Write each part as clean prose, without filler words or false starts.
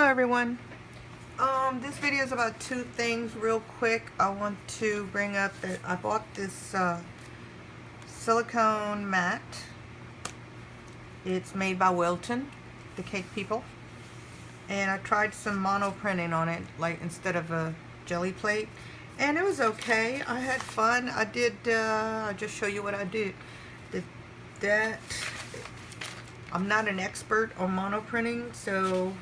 Hello everyone. This video is about two things real quick. I want to bring up that I bought this silicone mat. It's made by Wilton, the cake people. And I tried some monoprinting on it, like instead of a jelly plate. And it was okay. I had fun. I'll just show you what I did. I'm not an expert on monoprinting, so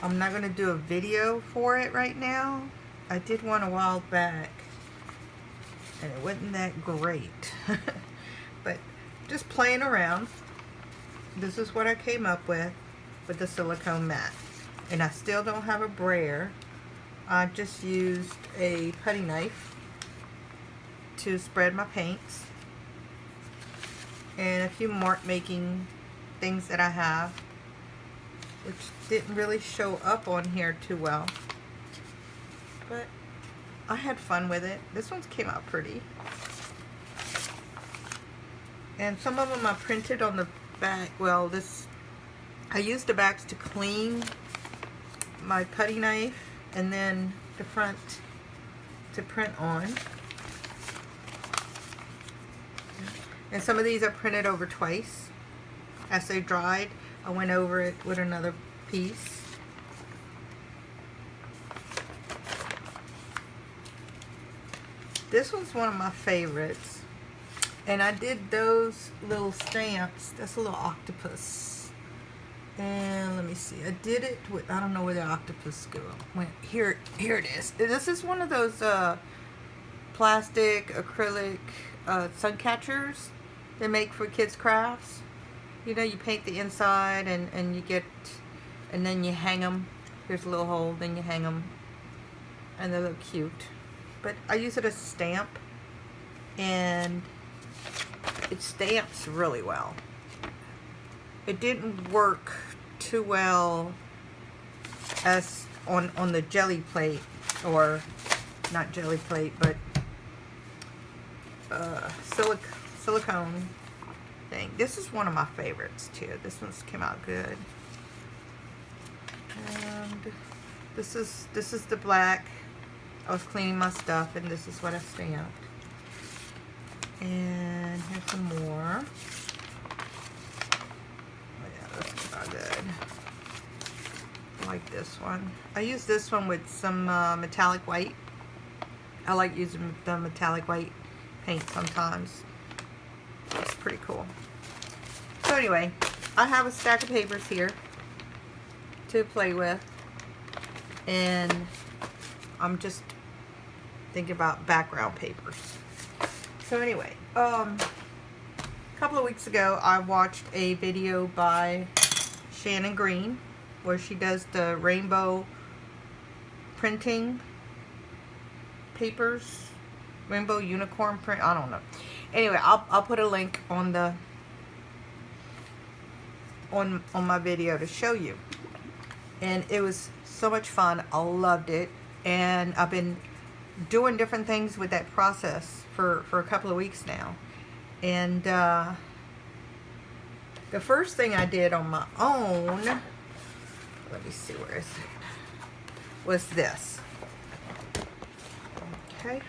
I'm not going to do a video for it right now. I did one a while back, and it wasn't that great. But just playing around, this is what I came up with the silicone mat. And I still don't have a brayer. I just used a putty knife to spread my paints, and a few mark making things that I have, which didn't really show up on here too well, but I had fun with it. This one came out pretty, and some of them I printed on the back. Well, I used the backs to clean my putty knife, and then the front to print on. And some of these I printed over twice. As they dried, I went over it with another piece. This one's one of my favorites. And I did those little stamps. That's a little octopus. And let me see. I did it with, I don't know where the octopus went. Here it is. This is one of those plastic, acrylic sun catchers they make for kids' crafts. You know, you paint the inside and then you hang them. Here's a little hole, then you hang them. And they look cute. But I use it as a stamp, and it stamps really well. It didn't work too well as on the jelly plate, or not jelly plate, but silicone thing. This is one of my favorites too. This one's came out good. And this is the black. I was cleaning my stuff, and this is what I stamped. And here's some more. Oh yeah, this came out good. I like this one. I use this one with some metallic white. I like using the metallic white paint sometimes. It's pretty cool. So anyway, I have a stack of papers here to play with, and I'm just thinking about background papers. So anyway, a couple of weeks ago I watched a video by Shannon Green where she does the rainbow printing papers, rainbow unicorn print, I don't know. Anyway, I'll put a link on the on my video to show you. And it was so much fun. I loved it, and I've been doing different things with that process for a couple of weeks now. And the first thing I did on my own, let me see, where is it, was this. Okay,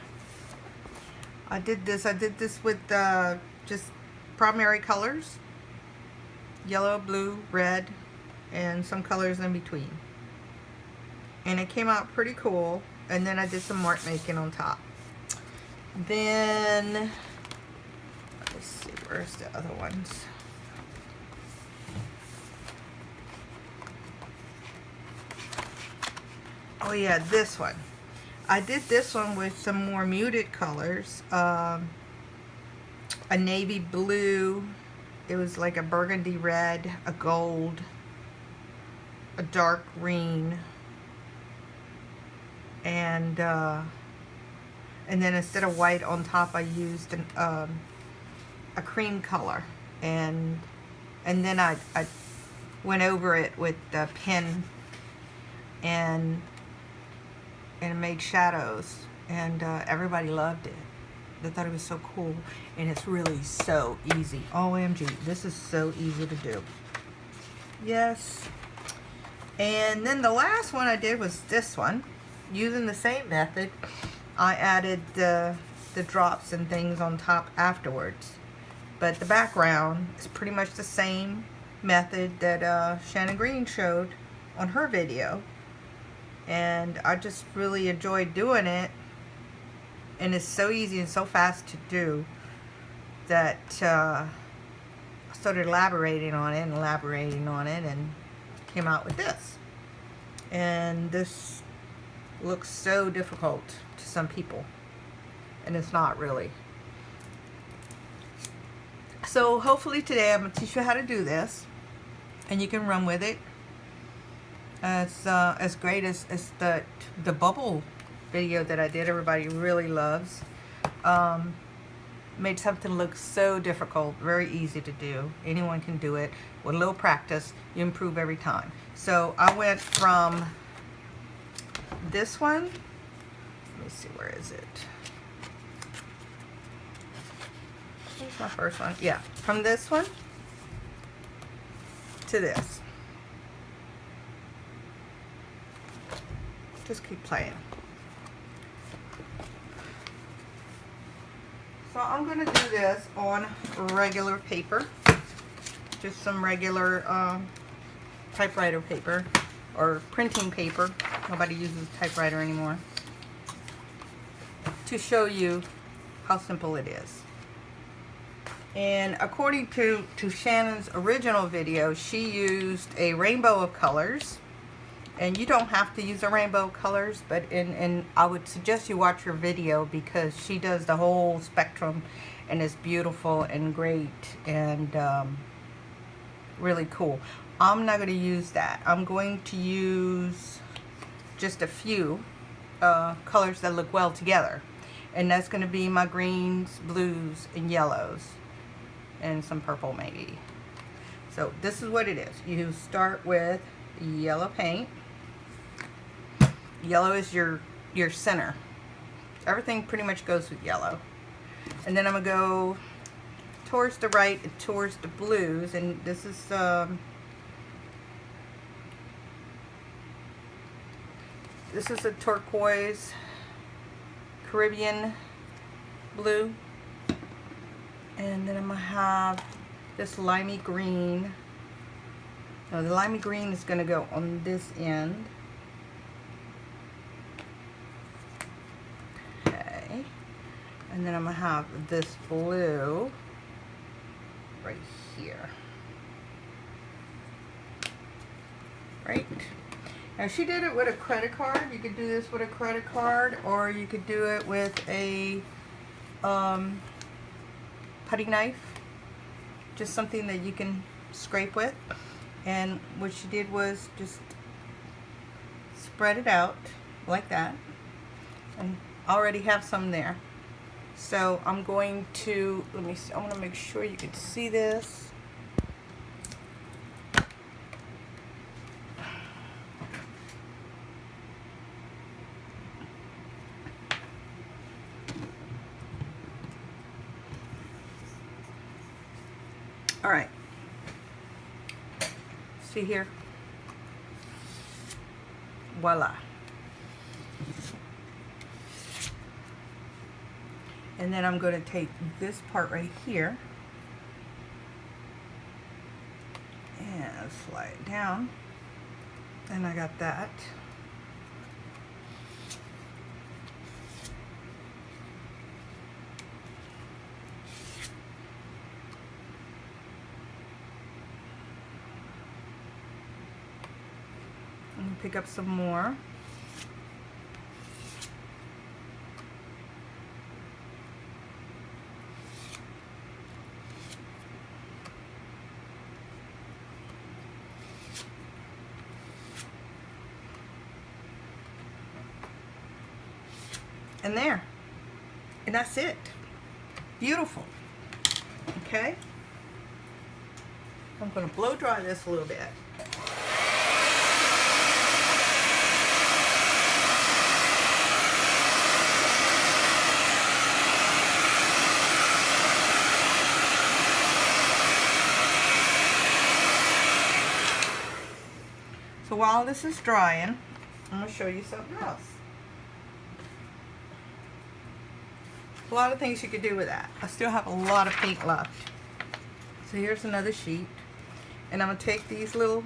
I did this with just primary colors, yellow, blue, red, and some colors in between. And it came out pretty cool. And then I did some mark making on top. Then, let me see, where's the other ones? Oh yeah, this one. I did this one with some more muted colors. A navy blue. It was like a burgundy red, a gold, a dark green, and then instead of white on top, I used a cream color, and then I went over it with the pen and made shadows, and everybody loved it. They thought it was so cool, and it's really so easy. OMG, this is so easy to do. Yes. And then the last one I did was this one. Using the same method, I added the drops and things on top afterwards. But the background is pretty much the same method that Shannon Green showed on her video. And I just really enjoyed doing it. And it's so easy and so fast to do that I started elaborating on it and came out with this. And this looks so difficult to some people, and it's not really. So hopefully today I'm going to teach you how to do this, and you can run with it. It's as great as the bubble video that I did. Everybody really loves. Made something look so difficult, very easy to do. Anyone can do it. With a little practice, you improve every time. So I went from this one. Let me see, where is it? Here's my first one. Yeah, from this one to this. Just keep playing. So I'm going to do this on regular paper, just some regular typewriter paper or printing paper. Nobody uses typewriter anymore. To show you how simple it is. And according to Shannon's original video, she used a rainbow of colors. And you don't have to use a rainbow of colors, but I would suggest you watch her video because she does the whole spectrum, and it's beautiful and great and really cool. I'm not going to use that. I'm going to use just a few colors that look well together, and that's going to be my greens, blues, and yellows, and some purple maybe. So this is what it is. You start with yellow paint. Yellow is your center. Everything pretty much goes with yellow. And then I'm going to go towards the right, towards the blues. And this is a turquoise Caribbean blue. And then I'm going to have this limey green. Now the limey green is going to go on this end. And then I'm going to have this blue right here. Right? Now she did it with a credit card. You could do this with a credit card, or you could do it with a putty knife. Just something that you can scrape with. And what she did was just spread it out like that. And I already have some there. So I'm going to, let me see, I want to make sure you can see this. All right. See here? Voila. And then I'm going to take this part right here and slide it down. And I got that. And pick up some more. And there. And that's it. Beautiful. Okay? I'm going to blow dry this a little bit. So while this is drying, I'm going to show you something else. A lot of things you could do with that. I still have a lot of paint left. So here's another sheet. And I'm going to take these little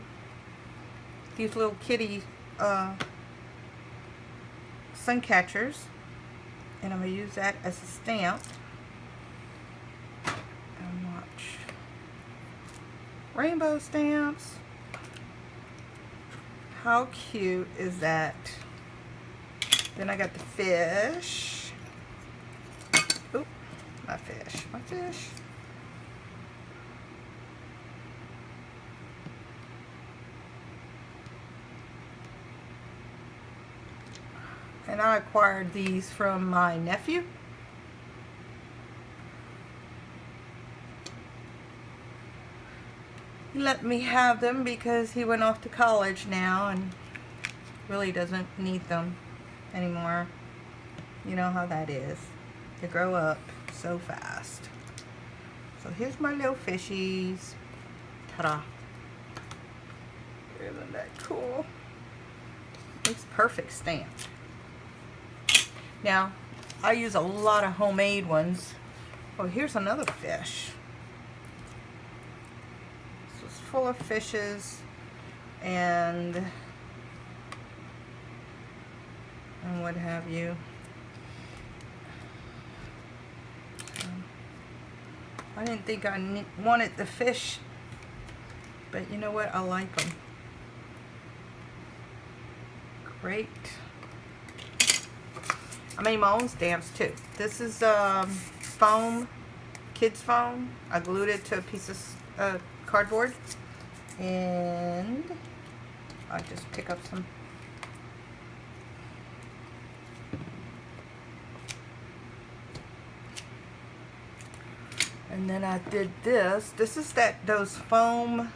kitty sun catchers, and I'm going to use that as a stamp. And watch. Rainbow stamps. How cute is that? Then I got the fish. Oop, my fish, my fish. And I acquired these from my nephew. He let me have them because he went off to college now and really doesn't need them anymore. You know how that is. They grow up so fast. So here's my little fishies. Ta-da. Isn't that cool? Makes perfect stamp. Now, I use a lot of homemade ones. Oh, here's another fish. This is full of fishes and what have you. I didn't think I wanted the fish, but you know what? I like them. Great. I made my own stamps too. This is foam, kids foam. I glued it to a piece of cardboard, and I just pick up some. And then I did this. This is those foam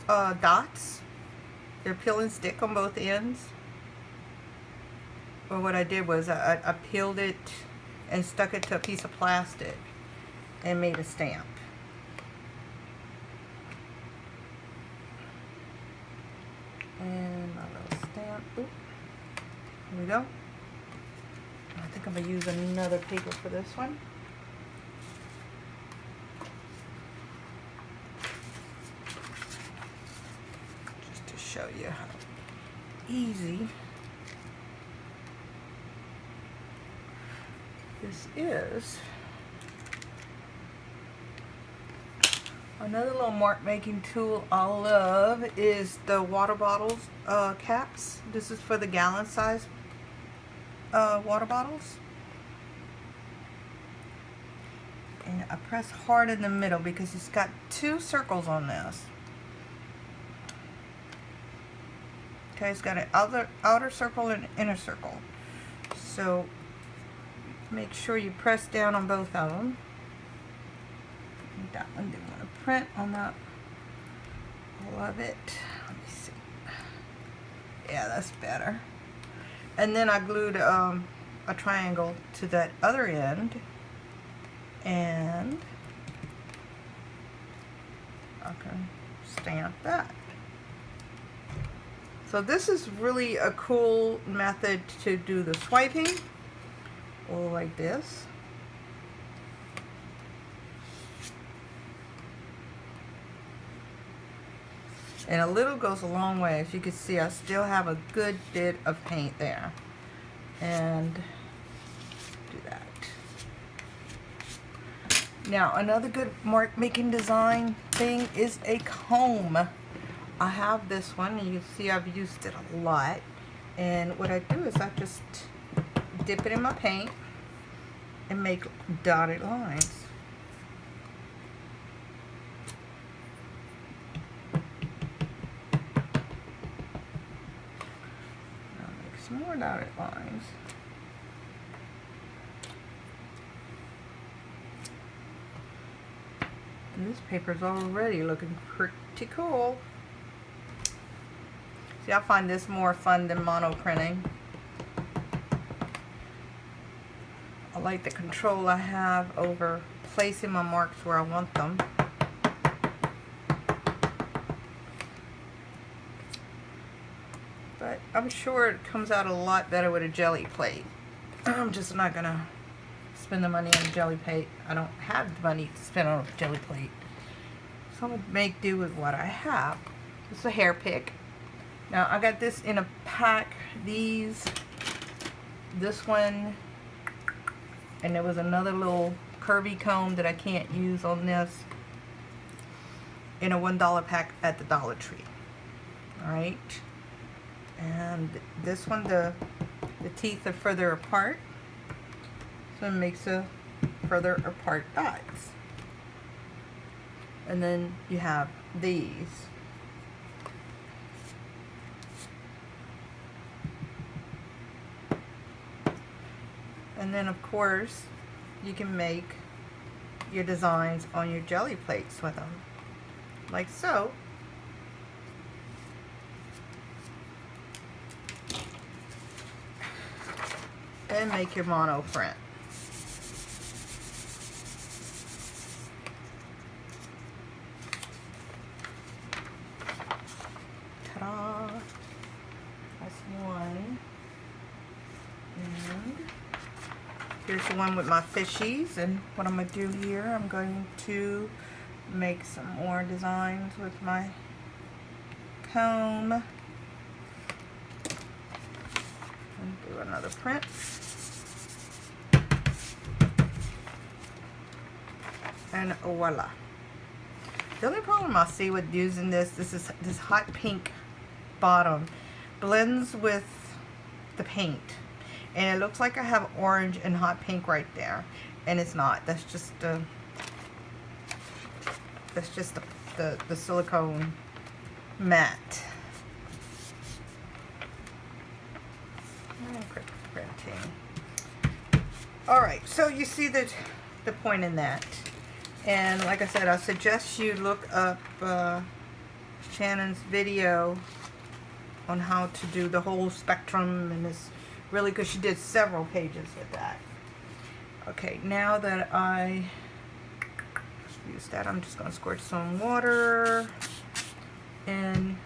dots. They're peel and stick on both ends. Well, what I did was I peeled it and stuck it to a piece of plastic and made a stamp. And my little stamp. Oop. Here we go. I think I'm going to use another paper for this one. Just to show you how easy this is. Another little mark making tool I love is the water bottles caps. This is for the gallon size water bottles. And I press hard in the middle because it's got two circles on this. Okay, it's got an outer circle and an inner circle. So make sure you press down on both of them. That one didn't want to print on that. Love it. Let me see. Yeah, that's better. And then I glued a triangle to that other end, and I can stamp that. So this is really a cool method to do the swiping. Like this. And a little goes a long way. As you can see, I still have a good bit of paint there. And do that. Now, another good mark making design thing is a comb. I have this one, and you can see I've used it a lot. And what I do is I just dip it in my paint and make dotted lines. Now make some more dotted lines. And this paper's already looking pretty cool. See, I find this more fun than monoprinting. I like the control I have over placing my marks where I want them. But I'm sure it comes out a lot better with a jelly plate. I'm just not gonna spend the money on a jelly plate. I don't have the money to spend on a jelly plate. So I'm gonna make do with what I have. This is a hair pick. Now I got this in a pack. This one, and there was another little curvy comb that I can't use on this in a $1 pack at the Dollar Tree. Alright. And this one, the teeth are further apart, so it makes a further apart dots. And then you have these. And then of course you can make your designs on your jelly plates with them, like so. And make your monoprint. Ta-da! That's one. And here's the one with my fishies. And what I'm going to do here, I'm going to make some more designs with my comb. And do another print. And voila. The only problem I see with using this hot pink bottom blends with the paint, and it looks like I have orange and hot pink right there, and it's not. That's just the silicone matte. Printing. All right, so you see the point in that. And like I said, I suggest you look up Shannon's video on how to do the whole spectrum, and it's really good. She did several pages with that. Okay, now that I use that, I'm just going to squirt some water and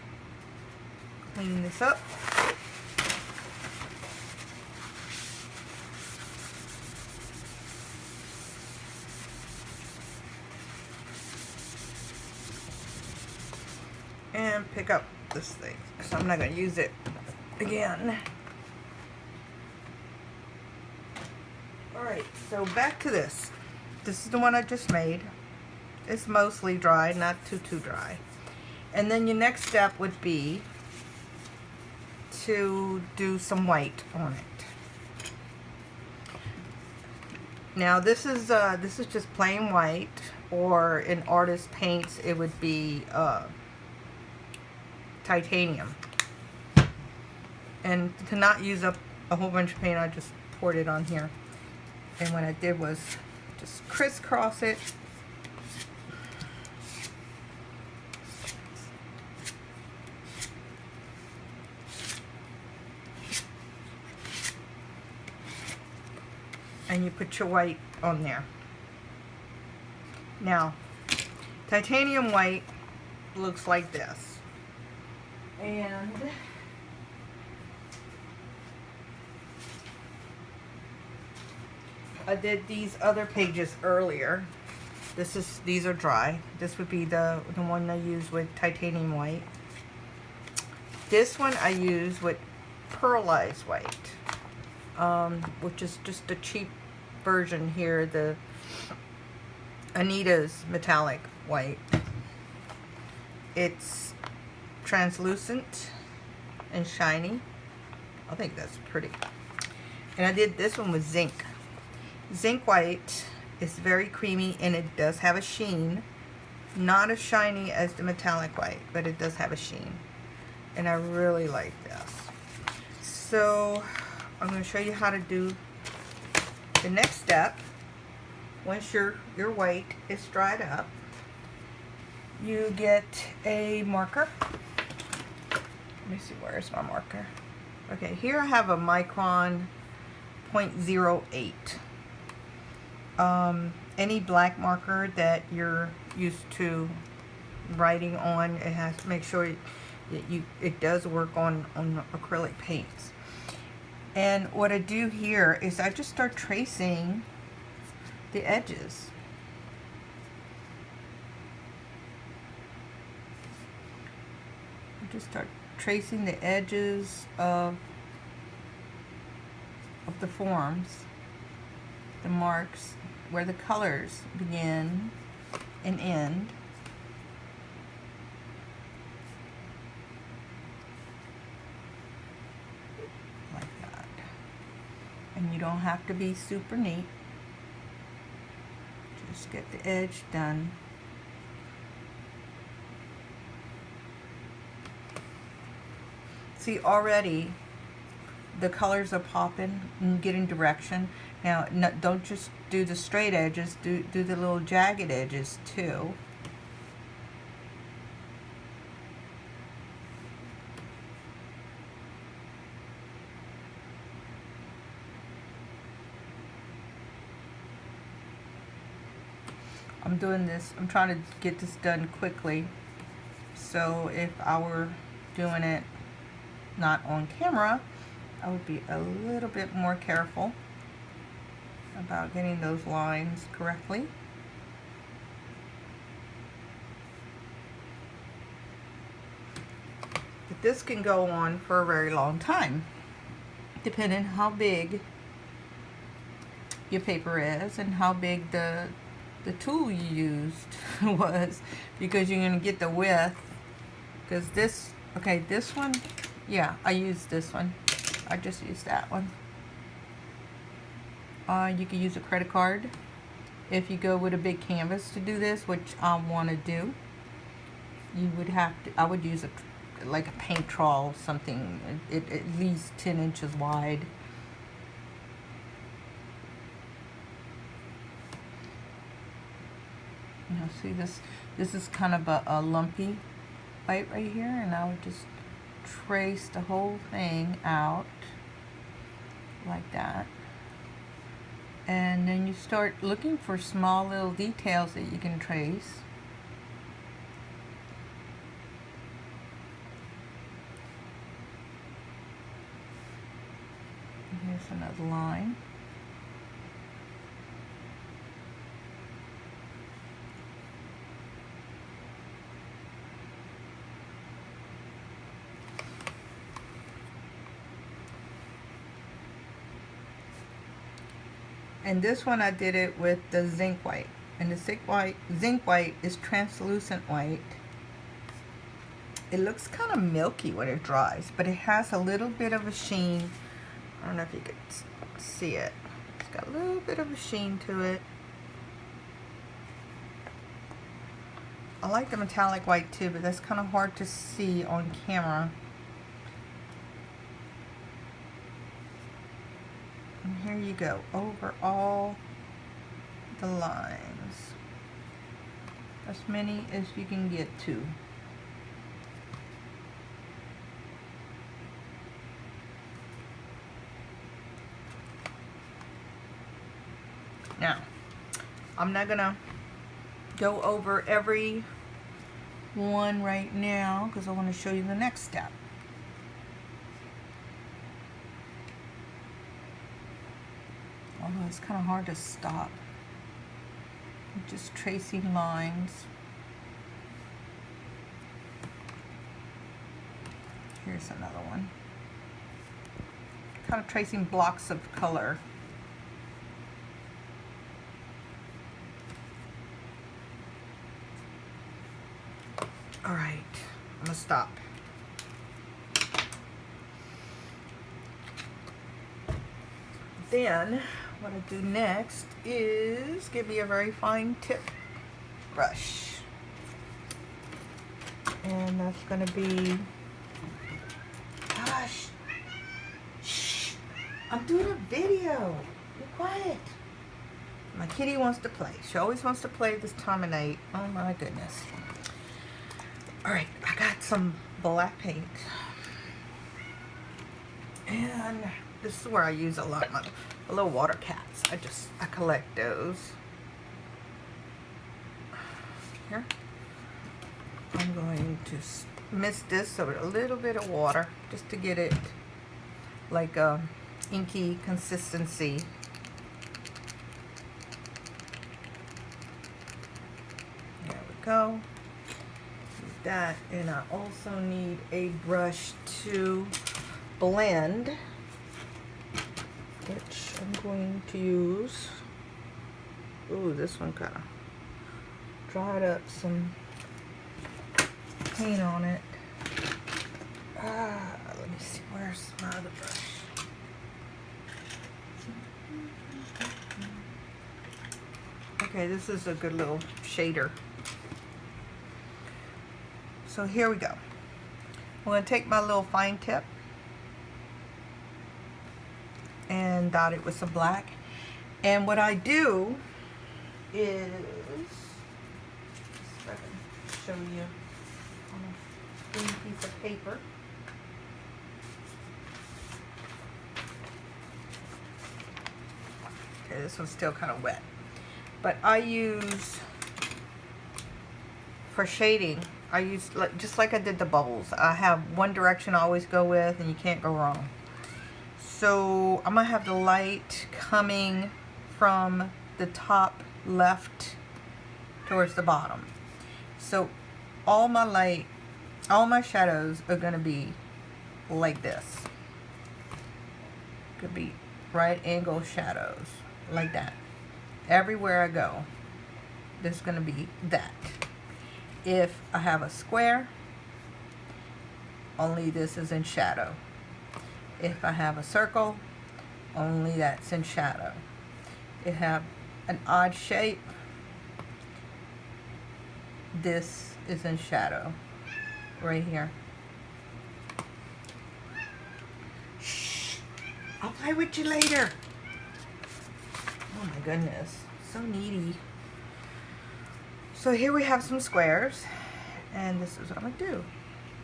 clean this up. And pick up this thing, because I'm not going to use it again. Alright, so back to this. This is the one I just made. It's mostly dry, not too dry. And then your next step would be to do some white on it. Now this is just plain white, or in artist paints it would be titanium. And to not use up a whole bunch of paint, I just poured it on here. And what I did was just crisscross it. And you put your white on there. Now, titanium white looks like this. And I did these other pages earlier. These are dry. This would be the one I use with titanium white. This one I use with pearlized white, which is just a cheap version here, the Anita's metallic white. It's translucent and shiny. I think that's pretty. And I did this one with zinc. Zinc white is very creamy, and it does have a sheen. Not as shiny as the metallic white, but it does have a sheen. And I really like this. So I'm going to show you how to do the next step. Once your white is dried up, you get a marker. Let me see, where's my marker? Okay, here I have a micron 0.08. Any black marker that you're used to writing on, it has to make sure It does work on acrylic paints. And what I do here is I just start tracing the edges. I just start tracing the edges of the forms, the marks where the colors begin and end. Like that. And you don't have to be super neat. Just get the edge done. See, already the colors are popping and getting direction. Now, no, don't just do the straight edges, do the little jagged edges too. I'm doing this, I'm trying to get this done quickly. So if I were doing it not on camera, I would be a little bit more careful about getting those lines correctly. But this can go on for a very long time, depending how big your paper is and how big the tool you used was, because you're going to get the width. Because this, okay, this one, yeah, I used this one. I just used that one. You can use a credit card if you go with a big canvas to do this, which I want to do. You would have to, I would use like a paint trowel, something at least 10 inches wide. You know, see this is kind of a lumpy white right here, and I would just trace the whole thing out like that. And then you start looking for small little details that you can trace. Here's another line. And this one I did it with the zinc white. And the zinc white is translucent white. It looks kind of milky when it dries, but it has a little bit of a sheen. I don't know if you could see it. It's got a little bit of a sheen to it. I like the metallic white too, but that's kind of hard to see on camera. And here you go, over all the lines. As many as you can get to. Now, I'm not gonna go over every one right now because I want to show you the next step. Although it's kind of hard to stop. I'm just tracing lines. Here's another one. Kind of tracing blocks of color. All right, I'm gonna stop. Then what I do next is give me a very fine tip brush. And that's gonna be, gosh, shh, I'm doing a video. Be quiet. My kitty wants to play. She always wants to play this time of night. Oh my goodness. All right, I got some black paint. And this is where I use a lot of the little water cats. I collect those. Here. I'm going to mist this with a little bit of water just to get it like a inky consistency. There we go. Use that, and I also need a brush to blend, which I'm going to use. Ooh, this one kind of dried up some paint on it. Let me see, where's my other brush? Okay, this is a good little shader. So here we go. I'm going to take my little fine tip and dot it with some black. And what I do is, if I can show you on a thin piece of paper. Okay, this one's still kind of wet. But I use, for shading, I use, just like I did the bubbles, I have one direction I always go with, and you can't go wrong. So I'm going to have the light coming from the top left towards the bottom. So all my light, all my shadows are going to be like this. Could be right angle shadows, like that. Everywhere I go, there's going to be that. If I have a square, only this is in shadow. If I have a circle, only that's in shadow. If I have an odd shape, this is in shadow, right here. Shh, I'll play with you later. Oh my goodness, so needy. So here we have some squares, and this is what I'm gonna do.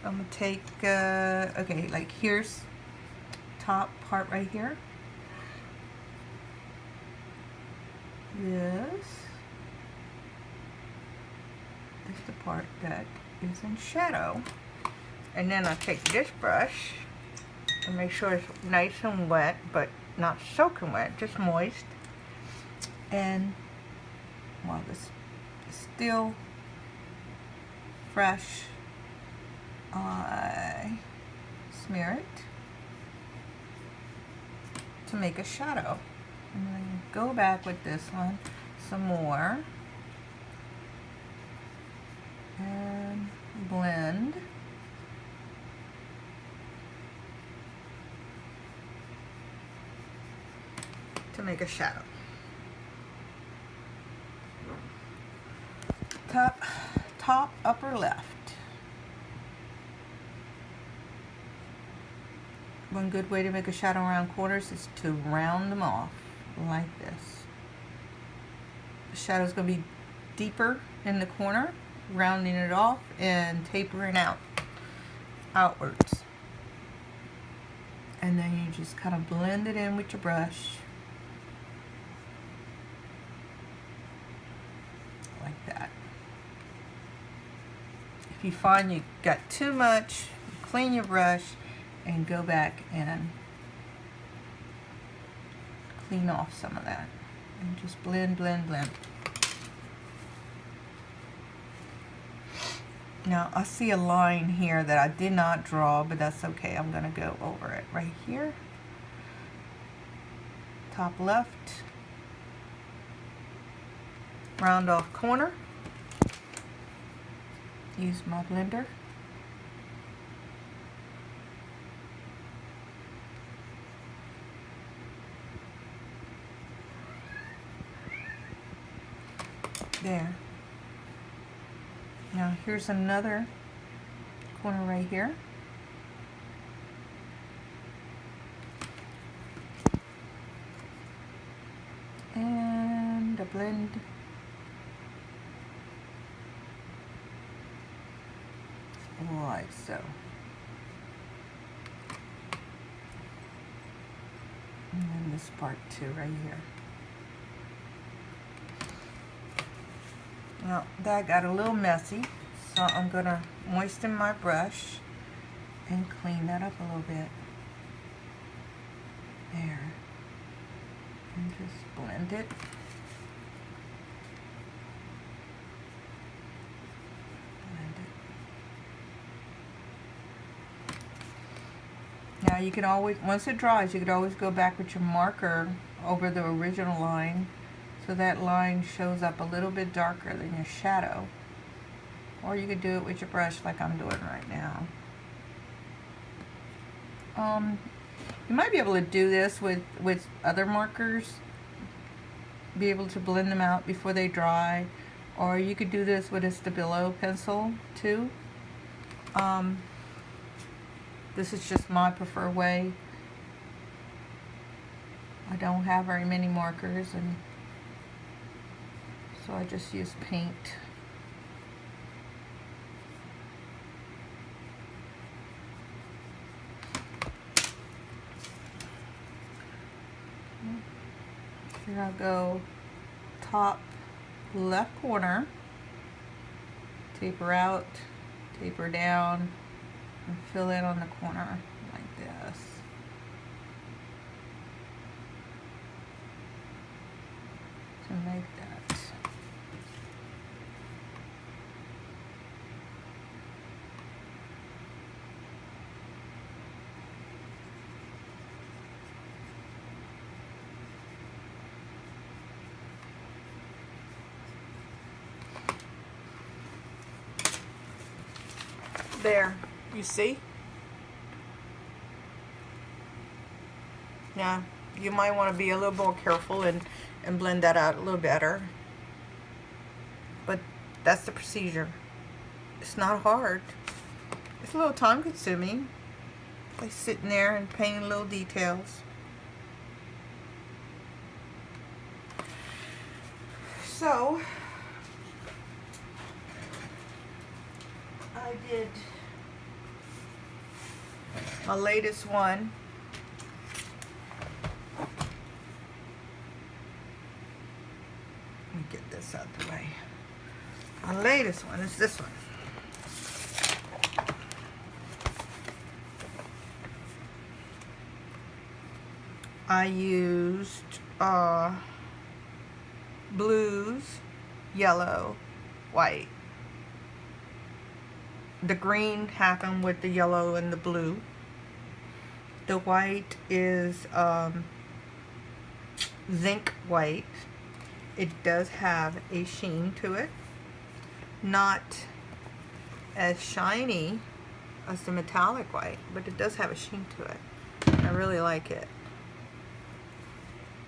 I'm gonna take, okay, like here's top part right here. This is the part that is in shadow. And then I take this brush and make sure it's nice and wet, but not soaking wet, just moist. And while this is still fresh, I smear it to make a shadow. And then go back with this one some more and blend. To make a shadow. Top, upper left. One good way to make a shadow around corners is to round them off like this. The shadow's going to be deeper in the corner, rounding it off and tapering outwards. And then you just kind of blend it in with your brush like that. If you find you got too much, clean your brush and go back and clean off some of that. And just blend, blend, blend. Now I see a line here that I did not draw, but that's okay. I'm going to go over it right here. Top left. Round off corner. Use my blender. There. Now here's another corner right here. And a blend. Like so. And then this part too, right here. Now that got a little messy, so I'm gonna moisten my brush and clean that up a little bit. There. And just blend it. Now you can always, once it dries, you could always go back with your marker over the original line so that line shows up a little bit darker than your shadow. Or you could do it with your brush like I'm doing right now. You might be able to do this with other markers, be able to blend them out before they dry, or you could do this with a Stabilo pencil too. This is just my preferred way. I don't have very many markers, and so I just use paint. Here I'll go top left corner, taper out, taper down, and fill in on the corner like this. To make that. There, you see? Now, you might want to be a little more careful and blend that out a little better. But that's the procedure. It's not hard. It's a little time consuming. Like sitting there and painting little details. So, I did my latest one. Let me get this out the way. My latest one is this one. I used blues, yellow, white. The green happened with the yellow and the blue. The white is zinc white. It does have a sheen to it. Not as shiny as the metallic white, but it does have a sheen to it. I really like it.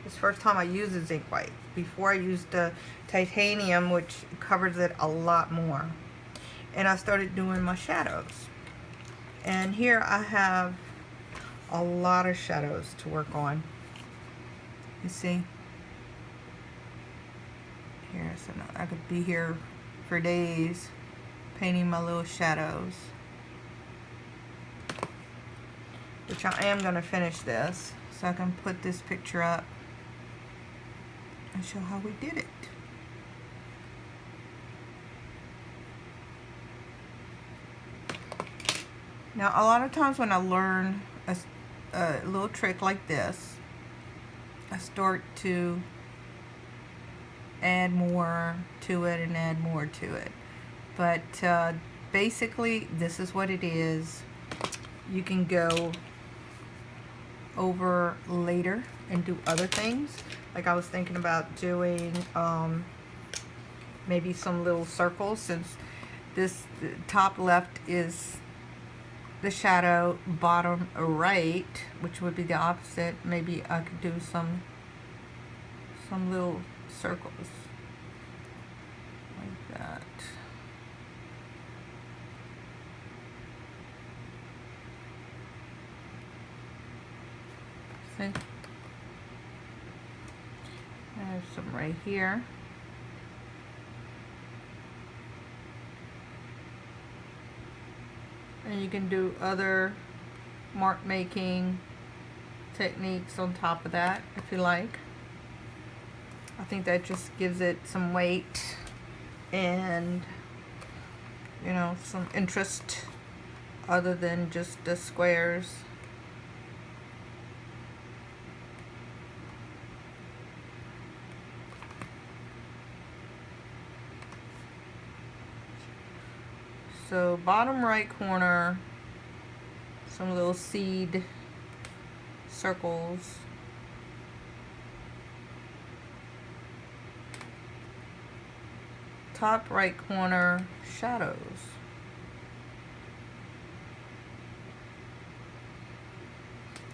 It's the first time I use the zinc white. Before I used the titanium, which covers it a lot more. And I started doing my shadows. And here I have a lot of shadows to work on. You see? Here, so I could be here for days painting my little shadows. Which I am going to finish this so I can put this picture up and show how we did it. Now, a lot of times when I learn a little trick like this, I start to add more to it and add more to it. But basically, this is what it is. You can go over later and do other things. Like I was thinking about doing maybe some little circles, since this top left is the shadow, bottom right, which would be the opposite. Maybe I could do some little circles like that. See? There's some right here. And you can do other mark making techniques on top of that if you like. I think that just gives it some weight and you know, some interest other than just the squares. So bottom right corner, some little seed circles. Top right corner, shadows.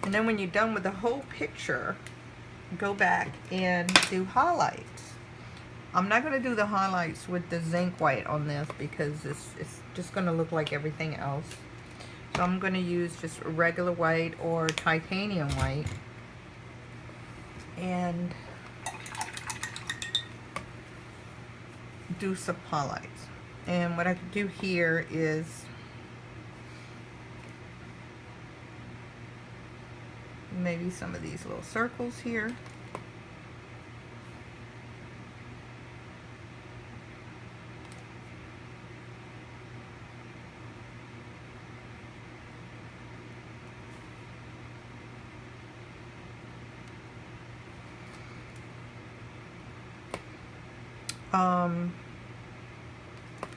And then when you're done with the whole picture, go back and do highlights. I'm not going to do the highlights with the zinc white on this because it's just going to look like everything else. So I'm going to use just regular white or titanium white. And do some highlights. And what I can do here is maybe some of these little circles here.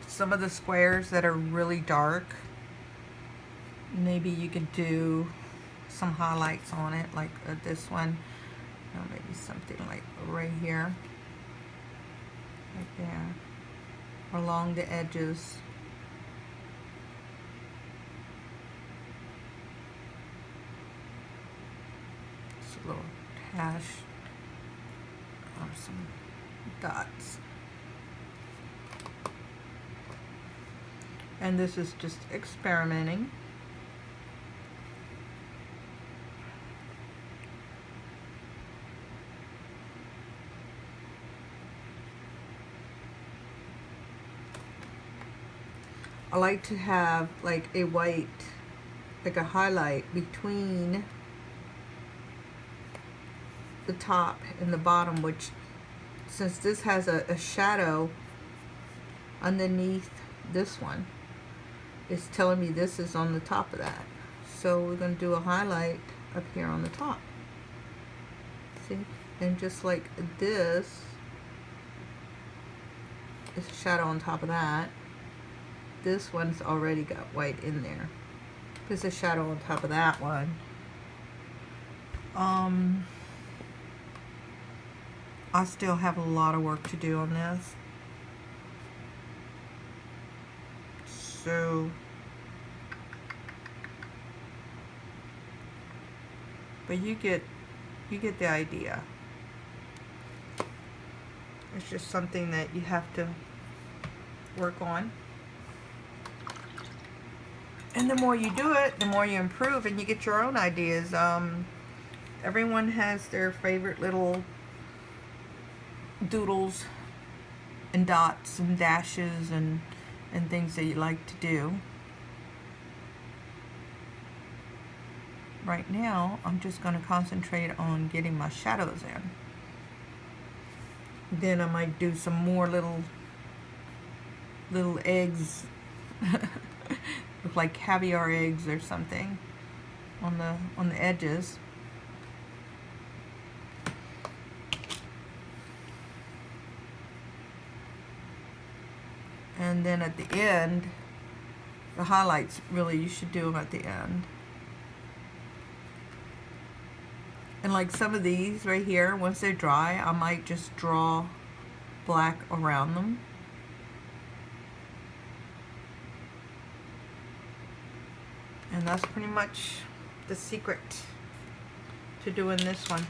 Some of the squares that are really dark, maybe you could do some highlights on it, like this one, maybe something like right here, right there, along the edges. Just a little hash or some dots. And this is just experimenting. I like to have like a white, like a highlight between the top and the bottom, which since this has a shadow underneath this one, it's telling me this is on the top of that. So we're going to do a highlight up here on the top. See? And just like this is a shadow on top of that. This one's already got white in there. There's a shadow on top of that one. I still have a lot of work to do on this. So, but you get the idea. It's just something that you have to work on. And the more you do it, the more you improve and you get your own ideas. Everyone has their favorite little doodles and dots and dashes and things that you like to do. Right now, I'm just going to concentrate on getting my shadows in. Then I might do some more little eggs, look like caviar eggs or something on the edges. And then at the end, the highlights, really, you should do them at the end. And like some of these right here, once they're dry, I might just draw black around them. And that's pretty much the secret to doing this one.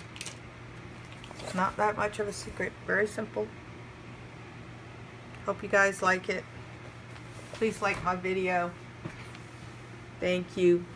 It's not that much of a secret, very simple. Hope you guys like it. Please like my video. Thank you.